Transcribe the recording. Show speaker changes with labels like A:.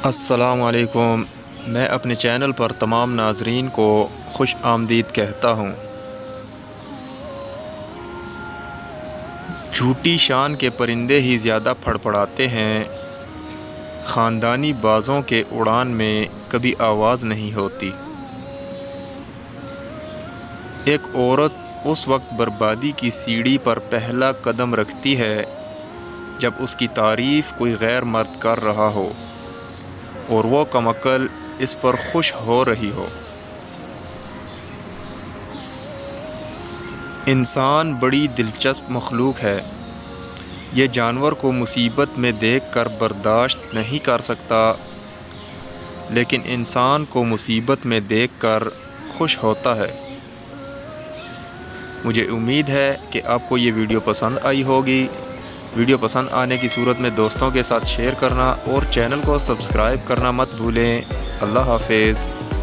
A: السلام علیکم۔ میں اپنے چینل پر تمام ناظرین کو خوش آمدید کہتا ہوں۔ جھوٹی شان کے پرندے ہی زیادہ پھڑپڑاتے ہیں، خاندانی بازوں کے اڑان میں کبھی آواز نہیں ہوتی۔ ایک عورت اس وقت بربادی کی سیڑھی پر پہلا قدم رکھتی ہے جب اس کی تعریف کوئی غیر مرد کر رہا ہو اور وہ کم عقل اس پر خوش ہو رہی ہو۔ انسان بڑی دلچسپ مخلوق ہے۔ یہ جانور کو مصیبت میں دیکھ کر برداشت نہیں کر سکتا، لیکن انسان کو مصیبت میں دیکھ کر خوش ہوتا ہے۔ مجھے امید ہے کہ آپ کو یہ ویڈیو پسند آئی ہوگی۔ ویڈیو پسند آنے کی صورت میں دوستوں کے ساتھ شیئر کرنا اور چینل کو سبسکرائب کرنا مت بھولیں۔ اللہ حافظ۔